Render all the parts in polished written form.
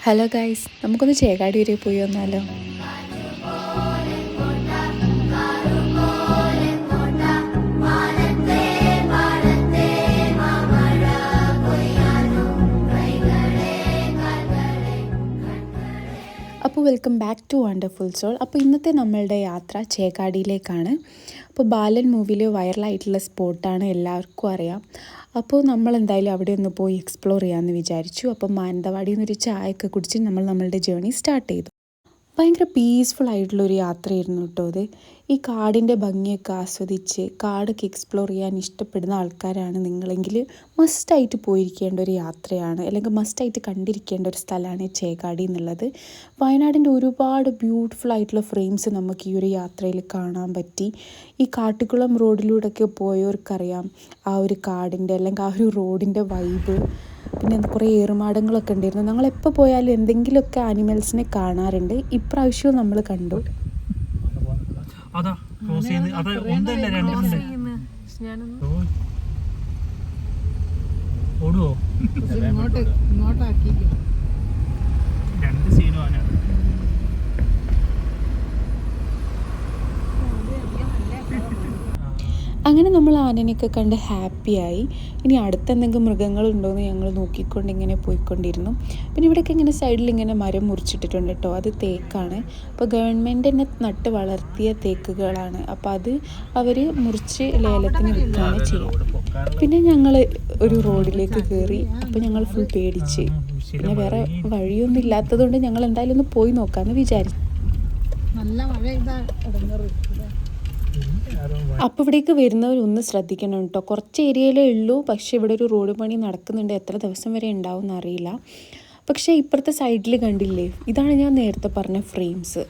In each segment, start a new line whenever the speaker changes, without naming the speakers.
Hello guys, നമുക്കൊന്ന് ചേകാടി വരെ പോയി വന്നാലോ? അപ്പോൾ welcome back to wonderful soul. അപ്പോൾ ഇന്നത്തെ നമ്മളുടെ യാത്ര ചേകാടിയിലേക്കാണ്. അപ്പോൾ ബാലൻ മൂവിയിൽ വൈറലായിട്ടുള്ള സ്പോട്ടാണ്, എല്ലാവർക്കും അറിയാം. അപ്പോൾ നമ്മൾ എന്തായാലും അവിടെ ഒന്ന് പോയി എക്സ്പ്ലോർ ചെയ്യാമെന്ന് വിചാരിച്ചു. അപ്പോൾ മാനന്തവാടിയിൽ നിന്നൊരു ചായയൊക്കെ കുടിച്ച് നമ്മളുടെ ജേർണി സ്റ്റാർട്ട് ചെയ്തു. ഭയങ്കര പീസ്ഫുൾ ആയിട്ടുള്ളൊരു യാത്രയായിരുന്നു കേട്ടോ അത്. ഈ കാടിൻ്റെ ഭംഗിയൊക്കെ ആസ്വദിച്ച് കാടൊക്കെ എക്സ്പ്ലോർ ചെയ്യാൻ ഇഷ്ടപ്പെടുന്ന ആൾക്കാരാണ് നിങ്ങളെങ്കിൽ മസ്റ്റായിട്ട് പോയിരിക്കേണ്ട ഒരു യാത്രയാണ്, അല്ലെങ്കിൽ മസ്റ്റായിട്ട് കണ്ടിരിക്കേണ്ട ഒരു സ്ഥലമാണ് ചേകാടി എന്നുള്ളത്. വയനാടിൻ്റെ ഒരുപാട് ബ്യൂട്ടിഫുൾ ആയിട്ടുള്ള ഫ്രെയിംസ് നമുക്ക് ഈ ഒരു യാത്രയിൽ കാണാൻ പറ്റി. ഈ കാട്ടിക്കുളം റോഡിലൂടെയൊക്കെ പോയവർക്കറിയാം ആ ഒരു കാടിൻ്റെ അല്ലെങ്കിൽ ആ ഒരു റോഡിൻ്റെ വൈബ്. പിന്നെ കുറേ ഏറുമാടങ്ങളൊക്കെ ഉണ്ടായിരുന്നു. ഞങ്ങളെപ്പോൾ പോയാലും എന്തെങ്കിലുമൊക്കെ ആനിമൽസിനെ കാണാറുണ്ട്. ഇപ്രാവശ്യവും നമ്മൾ കണ്ടു. അങ്ങനെ നമ്മൾ ആനനെയൊക്കെ കണ്ട് ഹാപ്പിയായി. ഇനി അടുത്തെന്തെങ്കിലും മൃഗങ്ങളുണ്ടോയെന്ന് ഞങ്ങൾ നോക്കിക്കൊണ്ട് ഇങ്ങനെ പോയിക്കൊണ്ടിരുന്നു. പിന്നെ ഇവിടെയൊക്കെ ഇങ്ങനെ സൈഡിൽ ഇങ്ങനെ മരം മുറിച്ചിട്ടിട്ടുണ്ട് കേട്ടോ. അത് തേക്കാണ്. അപ്പോൾ ഗവൺമെൻറ് തന്നെ നട്ട് വളർത്തിയ തേക്കുകളാണ്. അപ്പോൾ അത് അവർ മുറിച്ച് ലേലത്തിന് വിൽക്കുകയാണ് ചെയ്യുക. പിന്നെ ഞങ്ങൾ ഒരു റോഡിലേക്ക് കയറി. അപ്പോൾ ഞങ്ങൾ ഫുൾ പേടിച്ച്. പിന്നെ വേറെ വഴിയൊന്നും ഇല്ലാത്തതുകൊണ്ട് ഞങ്ങൾ എന്തായാലും ഒന്ന് പോയി നോക്കാമെന്ന് വിചാരിച്ചു. നല്ല മഴ അപ്പോൾ ഇവിടേക്ക് വരുന്നവരൊന്ന് ശ്രദ്ധിക്കണം കേട്ടോ. കുറച്ച് ഏരിയയിലേ ഉള്ളൂ, പക്ഷേ ഇവിടെ ഒരു റോഡ് പണി നടക്കുന്നുണ്ട്. എത്ര ദിവസം വരെ ഉണ്ടാവും എന്നറിയില്ല. പക്ഷേ ഇപ്പുറത്തെ സൈഡിൽ കണ്ടില്ലേ, ഇതാണ് ഞാൻ നേരത്തെ പറഞ്ഞ ഫ്രെയിംസ്.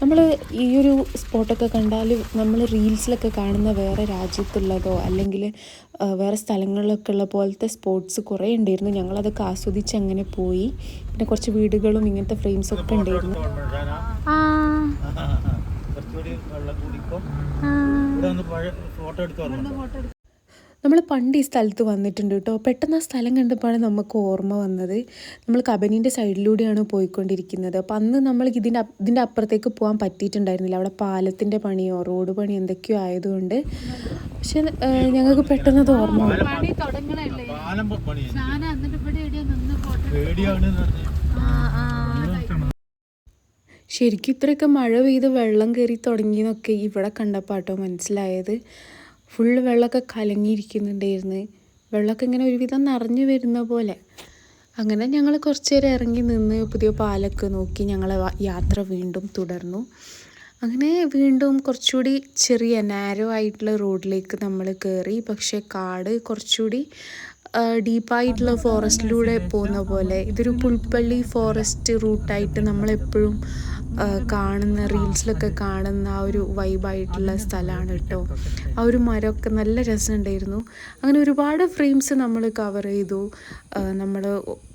നമ്മൾ ഈ ഒരു സ്പോട്ടൊക്കെ കണ്ടാൽ നമ്മൾ റീൽസിലൊക്കെ കാണുന്ന വേറെ രാജ്യത്തുള്ളതോ അല്ലെങ്കിൽ വേറെ സ്ഥലങ്ങളിലൊക്കെ ഉള്ള പോലത്തെ സ്പോട്ട്സ് കുറേ ഉണ്ടായിരുന്നു. ഞങ്ങളതൊക്കെ ആസ്വദിച്ച് അങ്ങനെ പോയി. പിന്നെ കുറച്ച് വീടുകളും ഇങ്ങനത്തെ ഫ്രെയിംസൊക്കെ ഉണ്ടായിരുന്നു. നമ്മൾ പണ്ട് ഈ സ്ഥലത്ത് വന്നിട്ടുണ്ട് കേട്ടോ. പെട്ടെന്ന് ആ സ്ഥലം കണ്ടപ്പോഴാണ് നമുക്ക് ഓർമ്മ വന്നത്. നമ്മൾ കബനീൻ്റെ സൈഡിലൂടെയാണ് പോയിക്കൊണ്ടിരിക്കുന്നത്. അപ്പോൾ അന്ന് നമ്മൾ ഇതിൻ്റെ അപ്പുറത്തേക്ക് പോകാൻ പറ്റിയിട്ടുണ്ടായിരുന്നില്ല. അവിടെ പാലത്തിൻ്റെ പണിയോ റോഡ് പണിയോ എന്തൊക്കെയോ ആയതുകൊണ്ട്. പക്ഷെ ഞങ്ങൾക്ക് പെട്ടെന്ന് അത് ഓർമ്മ വന്നു. ശരിക്കും ഇത്രയൊക്കെ മഴ പെയ്ത് വെള്ളം കയറി തുടങ്ങിയെന്നൊക്കെ ഇവിടെ കണ്ടപ്പോൾ കേട്ടോ മനസ്സിലായത്. ഫുള്ള് വെള്ളമൊക്കെ കലങ്ങിയിരിക്കുന്നുണ്ടായിരുന്നു. വെള്ളമൊക്കെ ഇങ്ങനെ ഒരുവിധം നിറഞ്ഞു വരുന്ന പോലെ. അങ്ങനെ ഞങ്ങൾ കുറച്ച് നേരം ഇറങ്ങി നിന്ന് പുതിയ പാലൊക്കെ നോക്കി ഞങ്ങൾ യാത്ര വീണ്ടും തുടർന്നു. അങ്ങനെ വീണ്ടും കുറച്ചുകൂടി ചെറിയ നാരോ ആയിട്ടുള്ള റോഡിലേക്ക് നമ്മൾ കയറി. പക്ഷേ കാട് കുറച്ചുകൂടി ഡീപ്പായിട്ടുള്ള ഫോറസ്റ്റിലൂടെ പോകുന്ന പോലെ. ഇതൊരു പുൽപ്പള്ളി ഫോറസ്റ്റ് റൂട്ടായിട്ട് നമ്മളെപ്പോഴും കാണുന്ന റീൽസിലൊക്കെ കാണുന്ന ആ ഒരു വൈബായിട്ടുള്ള സ്ഥലമാണ് കേട്ടോ. ആ ഒരു മരമൊക്കെ നല്ല രസമുണ്ടായിരുന്നു. അങ്ങനെ ഒരുപാട് ഫ്രെയിംസ് നമ്മൾ കവർ ചെയ്തു. നമ്മൾ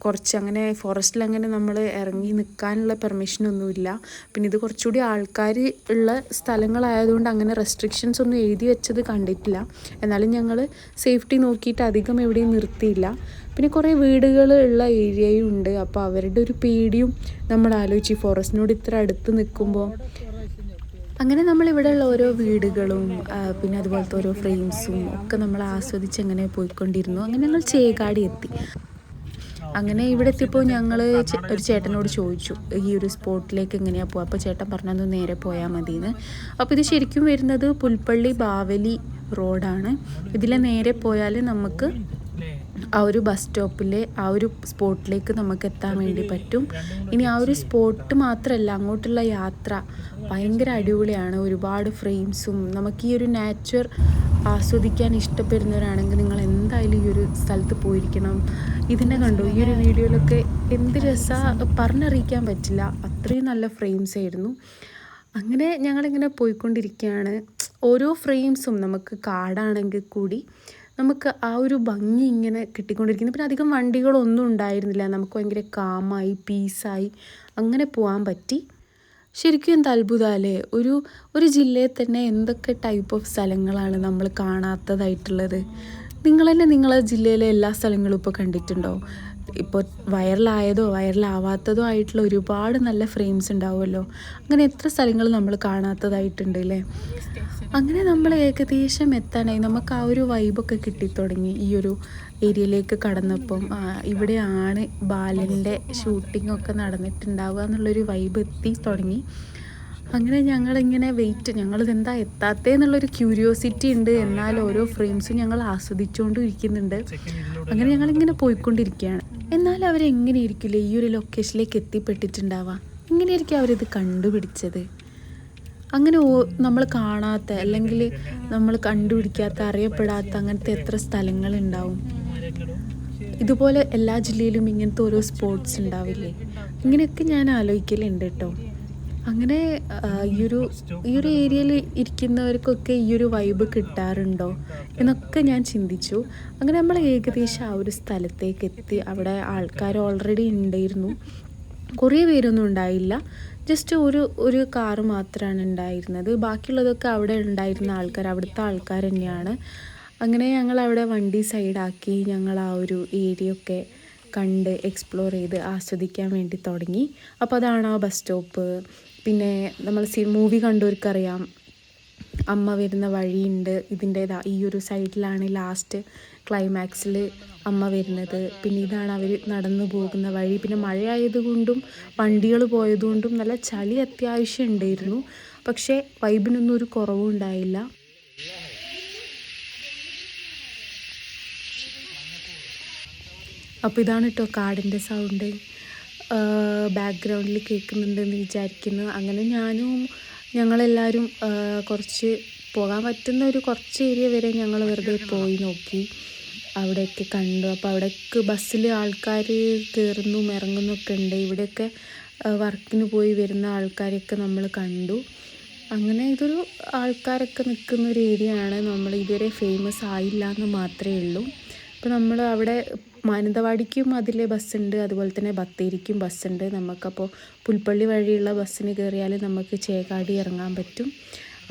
കുറച്ച് അങ്ങനെ ഫോറസ്റ്റിൽ അങ്ങനെ നമ്മൾ ഇറങ്ങി നിൽക്കാനുള്ള പെർമിഷനൊന്നുമില്ല. പിന്നെ ഇത് കുറച്ചുകൂടി ആൾക്കാർ ഉള്ള സ്ഥലങ്ങളായതുകൊണ്ട് അങ്ങനെ റെസ്ട്രിക്ഷൻസ് ഒന്നും എഴുതി വെച്ചത് കണ്ടിട്ടില്ല. എന്നാലും ഞങ്ങൾ സേഫ്റ്റി നോക്കിയിട്ട് അധികം എവിടെയും നിർത്തിയില്ല. പിന്നെ കുറേ വീടുകൾ ഉള്ള ഏരിയയും ഉണ്ട്. അപ്പോൾ അവരുടെ ഒരു പേടിയും നമ്മൾ ആലോചിച്ച് ഫോറസ്റ്റിനോട് ഇത്ര അടുത്ത് നിൽക്കുമ്പോൾ. അങ്ങനെ നമ്മളിവിടെയുള്ള ഓരോ വീടുകളും പിന്നെ അതുപോലത്തെ ഓരോ ഫ്രെയിംസും ഒക്കെ നമ്മൾ ആസ്വദിച്ച് അങ്ങനെ പോയിക്കൊണ്ടിരുന്നു. അങ്ങനെ ഞങ്ങൾ ചേകാടി എത്തി. അങ്ങനെ ഇവിടെ എത്തിയപ്പോൾ ഞങ്ങൾ ഒരു ചേട്ടനോട് ചോദിച്ചു ഈ ഒരു സ്പോട്ടിലേക്ക് എങ്ങനെയാണ് പോകുക. അപ്പോൾ ചേട്ടൻ പറഞ്ഞത് നേരെ പോയാൽ മതിയെന്ന്. അപ്പോൾ ഇത് ശരിക്കും വരുന്നത് പുൽപ്പള്ളി ബാവലി റോഡാണ്. ഇതിലെ നേരെ പോയാൽ നമുക്ക് ആ ഒരു ബസ് സ്റ്റോപ്പിലെ ആ ഒരു സ്പോട്ടിലേക്ക് നമുക്ക് എത്താൻ വേണ്ടി പറ്റും. ഇനി ആ ഒരു സ്പോട്ട് മാത്രമല്ല, അങ്ങോട്ടുള്ള യാത്ര ഭയങ്കര അടിപൊളിയാണ്. ഒരുപാട് ഫ്രെയിംസും. നമുക്ക് ഈ ഒരു നാച്ചർ ആസ്വദിക്കാൻ ഇഷ്ടപ്പെടുന്നവരാണെങ്കിൽ നിങ്ങൾ എന്തായാലും ഈ ഒരു സ്ഥലത്ത് പോയിരിക്കണം. ഇതിനെ കണ്ടു ഈ ഒരു വീഡിയോയിലൊക്കെ എന്ത് രസമാണ് പറഞ്ഞറിയിക്കാൻ പറ്റില്ല. അത്രയും നല്ല ഫ്രെയിംസ് ആയിരുന്നു. അങ്ങനെ ഞങ്ങളിങ്ങനെ പോയിക്കൊണ്ടിരിക്കുകയാണ്. ഓരോ ഫ്രെയിംസും നമുക്ക് കാടാണെങ്കിൽ കൂടി നമുക്ക് ആ ഒരു ഭംഗി ഇങ്ങനെ കിട്ടിക്കൊണ്ടിരിക്കുന്നു. പിന്നെ അധികം വണ്ടികളൊന്നും ഉണ്ടായിരുന്നില്ല. നമുക്ക് ഭയങ്കര കാമായി പീസായി അങ്ങനെ പോകാൻ പറ്റി. ശരിക്കും എന്താ അത്ഭുതമല്ലേ. ഒരു ജില്ലയിൽ തന്നെ എന്തൊക്കെ ടൈപ്പ് ഓഫ് സ്ഥലങ്ങളാണ് നമ്മൾ കാണാത്തതായിട്ടുള്ളത്. നിങ്ങൾ തന്നെ നിങ്ങളെ ജില്ലയിലെ എല്ലാ സ്ഥലങ്ങളും ഇപ്പോൾ കണ്ടിട്ടുണ്ടോ? ഇപ്പോൾ വൈറലായതോ വൈറലാവാത്തതോ ആയിട്ടുള്ള ഒരുപാട് നല്ല ഫ്രെയിംസ് ഉണ്ടാവുമല്ലോ. അങ്ങനെ എത്ര സ്ഥലങ്ങൾ നമ്മൾ കാണാത്തതായിട്ടുണ്ട് അല്ലേ. അങ്ങനെ നമ്മൾ ഏകദേശം എത്താനായി. നമുക്ക് ആ ഒരു വൈബൊക്കെ കിട്ടിത്തുടങ്ങി ഈ ഒരു ഏരിയയിലേക്ക് കടന്നപ്പം. ഇവിടെയാണ് ബാലൻ്റെ ഷൂട്ടിങ്ങൊക്കെ നടന്നിട്ടുണ്ടാവുക എന്നുള്ളൊരു വൈബ് എത്തി തുടങ്ങി. അങ്ങനെ ഞങ്ങളിങ്ങനെ ഞങ്ങളിതെന്താ എത്താത്തതെന്നുള്ളൊരു ക്യൂരിയോസിറ്റി ഉണ്ട്. എന്നാൽ ഓരോ ഫ്രെയിംസും ഞങ്ങൾ ആസ്വദിച്ചുകൊണ്ടും ഇരിക്കുന്നുണ്ട്. അങ്ങനെ ഞങ്ങളിങ്ങനെ പോയിക്കൊണ്ടിരിക്കുകയാണ്. എന്നാൽ അവരെങ്ങനെയായിരിക്കില്ല ഈ ഒരു ലൊക്കേഷനിലേക്ക് എത്തിപ്പെട്ടിട്ടുണ്ടാവുക? എങ്ങനെയായിരിക്കും അവരിത് കണ്ടുപിടിച്ചത്? അങ്ങനെ നമ്മൾ കാണാത്ത അല്ലെങ്കിൽ നമ്മൾ കണ്ടുപിടിക്കാത്ത അറിയപ്പെടാത്ത അങ്ങനത്തെ എത്ര സ്ഥലങ്ങളുണ്ടാവും. ഇതുപോലെ എല്ലാ ജില്ലയിലും ഇങ്ങനത്തെ ഓരോ സ്പോട്സ് ഉണ്ടാവില്ലേ? ഇങ്ങനെയൊക്കെ ഞാൻ ആലോചിക്കലുണ്ട് കേട്ടോ. അങ്ങനെ ഈ ഒരു ഏരിയയിൽ ഇരിക്കുന്നവർക്കൊക്കെ ഈ ഒരു വൈബ് കിട്ടാറുണ്ടോ എന്നൊക്കെ ഞാൻ ചിന്തിച്ചു. അങ്ങനെ നമ്മൾ ഏകദേശം ആ ഒരു സ്ഥലത്തേക്ക് എത്തി. അവിടെ ആൾക്കാർ ഓൾറെഡി ഉണ്ടായിരുന്നു. കുറേ പേരൊന്നും ഉണ്ടായില്ല. ജസ്റ്റ് ഒരു കാറ് മാത്രമാണ് ഉണ്ടായിരുന്നത്. ബാക്കിയുള്ളതൊക്കെ അവിടെ ഉണ്ടായിരുന്ന ആൾക്കാർ, അവിടുത്തെ ആൾക്കാർ തന്നെയാണ്. അങ്ങനെ ഞങ്ങൾ അവിടെ വണ്ടി സൈഡാക്കി ഞങ്ങൾ ആ ഒരു ഏരിയ ഒക്കെ കണ്ട് എക്സ്പ്ലോർ ചെയ്ത് ആസ്വദിക്കാൻ വേണ്ടി തുടങ്ങി. അപ്പോൾ അതാണ് ആ ബസ് സ്റ്റോപ്പ്. പിന്നെ നമ്മൾ മൂവി കണ്ടവർക്കറിയാം, അമ്മ വരുന്ന വഴിയുണ്ട്. ഈ ഒരു സൈഡിലാണ് ലാസ്റ്റ് ക്ലൈമാക്സിൽ അമ്മ വരുന്നത്. പിന്നെ ഇതാണ് അവർ നടന്നു പോകുന്ന വഴി. പിന്നെ മഴയായതുകൊണ്ടും വണ്ടികൾ പോയതുകൊണ്ടും നല്ല ചളി അത്യാവശ്യം ഉണ്ടായിരുന്നു. പക്ഷേ വൈബിനൊന്നും ഒരു കുറവും ഉണ്ടായില്ല. അപ്പോൾ ഇതാണ് കേട്ടോ കാടിൻ്റെ സൗണ്ട് ബാക്ക്ഗ്രൗണ്ടിൽ കേൾക്കുന്നുണ്ടെന്ന് വിചാരിക്കുന്നു. അങ്ങനെ ഞങ്ങളെല്ലാവരും കുറച്ച് പോകാൻ പറ്റുന്ന ഒരു കുറച്ച് ഏരിയ വരെ ഞങ്ങൾ വെറുതെ പോയി നോക്കി. അവിടെയൊക്കെ കണ്ടു. അപ്പോൾ അവിടേക്ക് ബസ്സിൽ ആൾക്കാർ കയറുന്നു ഇറങ്ങുന്നൊക്കെ ഉണ്ട്. ഇവിടെയൊക്കെ വർക്കിന് പോയി വരുന്ന ആൾക്കാരെയൊക്കെ നമ്മൾ കണ്ടു. അങ്ങനെ ഇതൊരു ആൾക്കാരൊക്കെ നിൽക്കുന്ന ഒരു ഏരിയ ആണ്. നമ്മൾ ഇതുവരെ ഫേമസ് ആയില്ല എന്ന് മാത്രമേ ഉള്ളൂ. അപ്പോൾ നമ്മൾ അവിടെ മാനന്തവാടിക്കും അതിലെ ബസ്സുണ്ട്, അതുപോലെ തന്നെ ബത്തേരിക്കും ബസ്സുണ്ട്. നമുക്കപ്പോൾ പുൽപ്പള്ളി വഴിയുള്ള ബസ്സിന് കയറിയാൽ നമുക്ക് ചേകാടി ഇറങ്ങാൻ പറ്റും.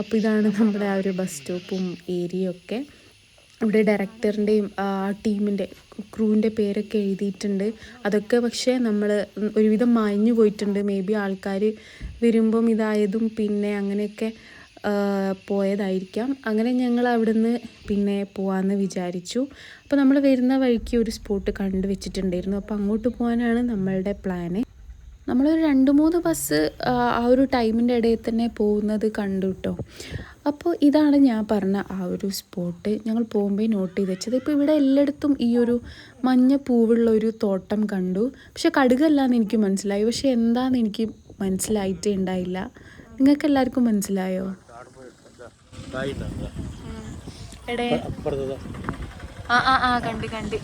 അപ്പോൾ ഇതാണ് നമ്മുടെ ആ ഒരു ബസ് സ്റ്റോപ്പും ഏരിയയൊക്കെ. ഇവിടെ ഡയറക്ടറിൻ്റെയും ടീമിൻ്റെ ക്രൂവിൻ്റെ പേരൊക്കെ എഴുതിയിട്ടുണ്ട്. അതൊക്കെ പക്ഷേ നമ്മൾ ഒരുവിധം മാഞ്ഞു പോയിട്ടുണ്ട്. മേ ബി ആൾക്കാർ വരുമ്പം ഇതായതും പിന്നെ അങ്ങനെയൊക്കെ പോയതായിരിക്കാം. അങ്ങനെ ഞങ്ങൾ അവിടുന്ന് പിന്നെ പോകാമെന്ന് വിചാരിച്ചു. അപ്പോൾ നമ്മൾ വരുന്ന വഴിക്ക് ഒരു സ്പോട്ട് കണ്ടു വെച്ചിട്ടുണ്ടായിരുന്നു. അപ്പോൾ അങ്ങോട്ട് പോകാനാണ് നമ്മളുടെ പ്ലാന്. നമ്മളൊരു 2-3 ബസ് ആ ഒരു ടൈമിൻ്റെ ഇടയിൽ തന്നെ പോകുന്നത് കണ്ടു കേട്ടോ. അപ്പോൾ ഇതാണ് ഞാൻ പറഞ്ഞ ആ ഒരു സ്പോട്ട്. ഞങ്ങൾ പോകുമ്പോൾ നോട്ട് ചെയ്ത് വെച്ചത്. ഇപ്പോൾ ഇവിടെ എല്ലായിടത്തും ഈ ഒരു മഞ്ഞ പൂവുള്ള ഒരു തോട്ടം കണ്ടു. പക്ഷെ കടുകല്ലാന്ന് എനിക്ക് മനസ്സിലായി. പക്ഷെ എന്താണെന്ന് എനിക്ക് മനസ്സിലായിട്ടേ ഉണ്ടായില്ല. നിങ്ങൾക്ക് എല്ലാവർക്കും മനസ്സിലായോ? കണ്ട്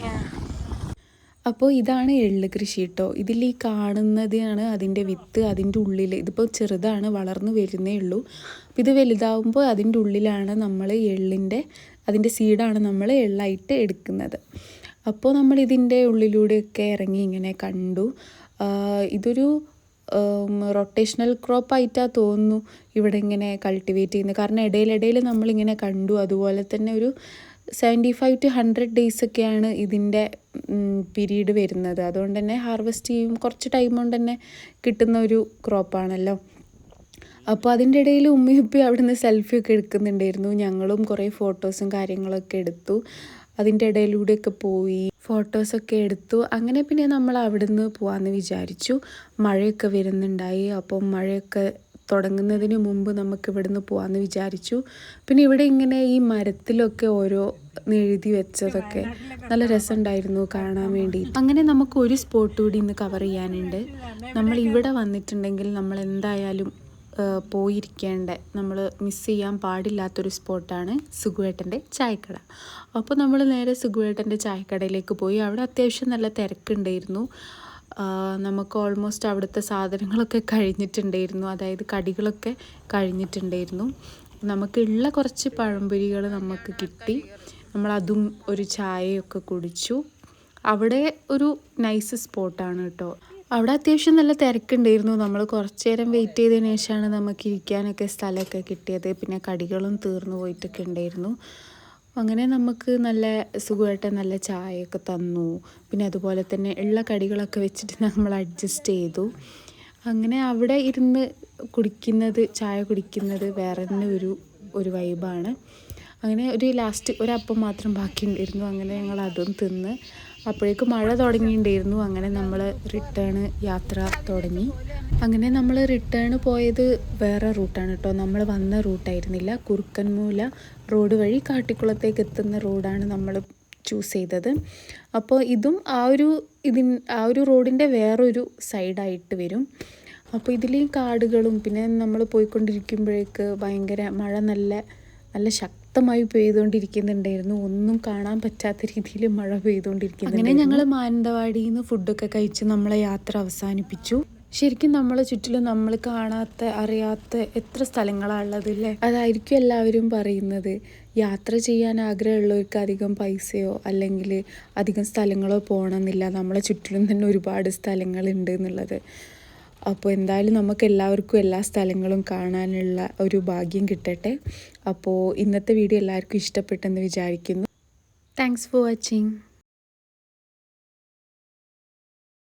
അപ്പോൾ ഇതാണ് എള്ള് കൃഷി കേട്ടോ. ഇതിൽ ഈ കാണുന്നതാണ് അതിൻ്റെ വിത്ത്. അതിൻ്റെ ഉള്ളിൽ ഇതിപ്പോൾ ചെറുതാണ്, വളർന്നു വരുന്നേ ഉള്ളൂ. അപ്പോൾ ഇത് വലുതാവുമ്പോൾ അതിൻ്റെ ഉള്ളിലാണ് നമ്മൾ അതിൻ്റെ സീഡാണ് നമ്മൾ എള്ളായിട്ട് എടുക്കുന്നത്. അപ്പോൾ നമ്മൾ ഇതിൻ്റെ ഉള്ളിലൂടെയൊക്കെ ഇറങ്ങി ഇങ്ങനെ കണ്ടു. ഇതൊരു റൊട്ടേഷണൽ ക്രോപ്പായിട്ടാണ് തോന്നുന്നു ഇവിടെ ഇങ്ങനെ കൾട്ടിവേറ്റ് ചെയ്യുന്നത്. കാരണം ഇടയിലിടയിൽ നമ്മളിങ്ങനെ കണ്ടു. അതുപോലെ തന്നെ ഒരു 75 to 100 ഡേയ്സൊക്കെയാണ് ഇതിൻ്റെ പീരീഡ് വരുന്നത്. അതുകൊണ്ട് തന്നെ ഹാർവെസ്റ്റ് ചെയ്യും കുറച്ച് ടൈം കൊണ്ട് തന്നെ കിട്ടുന്ന ഒരു ക്രോപ്പാണല്ലോ. അപ്പോൾ അതിൻ്റെ ഇടയിൽ ഉമ്മയും അവിടെ നിന്ന് സെൽഫിയൊക്കെ എടുക്കുന്നുണ്ടായിരുന്നു. ഞങ്ങളും കുറേ ഫോട്ടോസും കാര്യങ്ങളൊക്കെ എടുത്തു. അതിൻ്റെ ഇടയിലൂടെയൊക്കെ പോയി ഫോട്ടോസൊക്കെ എടുത്തു. അങ്ങനെ പിന്നെ നമ്മൾ അവിടെ നിന്ന് പോകാമെന്ന് വിചാരിച്ചു. മഴയൊക്കെ വരുന്നുണ്ടായി. അപ്പം മഴയൊക്കെ തുടങ്ങുന്നതിന് മുമ്പ് നമുക്ക് ഇവിടെ നിന്ന് പോകാമെന്ന് വിചാരിച്ചു. പിന്നെ ഇവിടെ ഇങ്ങനെ ഈ മരത്തിലൊക്കെ ഓരോ എഴുതി വെച്ചതൊക്കെ നല്ല രസമുണ്ടായിരുന്നു കാണാൻ വേണ്ടി. അങ്ങനെ നമുക്ക് ഒരു സ്പോട്ട് കൂടി ഇന്ന് കവർ ചെയ്യാനുണ്ട്. നമ്മൾ ഇവിടെ വന്നിട്ടുണ്ടെങ്കിൽ നമ്മൾ എന്തായാലും പോയിരിക്കേണ്ട, നമ്മൾ മിസ് ചെയ്യാൻ പാടില്ലാത്തൊരു സ്പോട്ടാണ് സുഖുവേട്ടൻ്റെ ചായക്കട. അപ്പോൾ നമ്മൾ നേരെ സുഖുവേട്ടൻ്റെ ചായക്കടയിലേക്ക് പോയി. അവിടെ അത്യാവശ്യം നല്ല തിരക്കുണ്ടായിരുന്നു. നമുക്ക് ഓൾമോസ്റ്റ് അവിടുത്തെ സാധനങ്ങളൊക്കെ കഴിഞ്ഞിട്ടുണ്ടായിരുന്നു. അതായത് കടികളൊക്കെ കഴിഞ്ഞിട്ടുണ്ടായിരുന്നു. നമുക്കുള്ള കുറച്ച് പഴംപൊരികൾ നമുക്ക് കിട്ടി. നമ്മളതും ഒരു ചായയൊക്കെ കുടിച്ചു. അവിടെ ഒരു നൈസ് സ്പോട്ടാണ് കേട്ടോ. അവിടെ അത്യാവശ്യം നല്ല തിരക്കുണ്ടായിരുന്നു. നമ്മൾ കുറച്ച് നേരം വെയിറ്റ് ചെയ്തതിന് ശേഷമാണ് നമുക്ക് ഇരിക്കാനൊക്കെ സ്ഥലമൊക്കെ കിട്ടിയത്. പിന്നെ കടികളും തീർന്നു പോയിട്ടൊക്കെ ഉണ്ടായിരുന്നു. അങ്ങനെ നമുക്ക് നല്ല സുഖമായിട്ട് നല്ല ചായയൊക്കെ തന്നു. പിന്നെ അതുപോലെ തന്നെ ഉള്ള കടികളൊക്കെ വെച്ചിട്ട് നമ്മൾ അഡ്ജസ്റ്റ് ചെയ്തു. അങ്ങനെ അവിടെ ഇരുന്ന് ചായ കുടിക്കുന്നത് വേറെ തന്നെ ഒരു വൈബാണ്. അങ്ങനെ ലാസ്റ്റ് ഒരപ്പം മാത്രം ബാക്കിയുണ്ടായിരുന്നു. അങ്ങനെ ഞങ്ങൾ അതും തിന്ന്. അപ്പോഴേക്കും മഴ തുടങ്ങിയിട്ടുണ്ടായിരുന്നു. അങ്ങനെ നമ്മൾ യാത്ര തുടങ്ങി. അങ്ങനെ നമ്മൾ പോയത് വേറെ റൂട്ടാണ് കേട്ടോ. നമ്മൾ വന്ന റൂട്ടായിരുന്നില്ല. കുറുക്കൻമൂല റോഡ് വഴി കാട്ടിക്കുളത്തേക്ക് എത്തുന്ന റോഡാണ് നമ്മൾ ചൂസ് ചെയ്തത്. അപ്പോൾ ഇതും ആ ഒരു റോഡിൻ്റെ വേറൊരു സൈഡായിട്ട് വരും. അപ്പോൾ ഇതിൽ കാടുകളും പിന്നെ നമ്മൾ പോയിക്കൊണ്ടിരിക്കുമ്പോഴേക്ക് ഭയങ്കര മഴ നല്ല ശക്തമായി പെയ്തുകൊണ്ടിരിക്കുന്നുണ്ടായിരുന്നു. ഒന്നും കാണാൻ പറ്റാത്ത രീതിയിൽ മഴ പെയ്തുകൊണ്ടിരിക്കുന്നു. അങ്ങനെ ഞങ്ങൾ മാനന്തവാടിയിൽ നിന്ന് ഫുഡൊക്കെ കഴിച്ച് നമ്മളെ യാത്ര അവസാനിപ്പിച്ചു. ശരിക്കും നമ്മളെ ചുറ്റിലും നമ്മൾ കാണാത്ത അറിയാത്ത എത്ര സ്ഥലങ്ങളാണുള്ളത് അല്ലേ? അതായിരിക്കും എല്ലാവരും പറയുന്നത്. യാത്ര ചെയ്യാൻ ആഗ്രഹമുള്ളവർക്ക് അധികം പൈസയോ അല്ലെങ്കിൽ അധികം സ്ഥലങ്ങളോ പോകണമെന്നില്ല, നമ്മളെ ചുറ്റിലും തന്നെ ഒരുപാട് സ്ഥലങ്ങളുണ്ട് എന്നുള്ളത്. അപ്പോൾ എന്തായാലും നമുക്ക് എല്ലാവർക്കും എല്ലാ സ്ഥലങ്ങളും കാണാനുള്ള ഒരു ഭാഗ്യം കിട്ടട്ടെ. അപ്പോൾ ഇന്നത്തെ വീഡിയോ എല്ലാവർക്കും ഇഷ്ടപ്പെട്ടെന്ന് വിചാരിക്കുന്നു. Thanks for watching.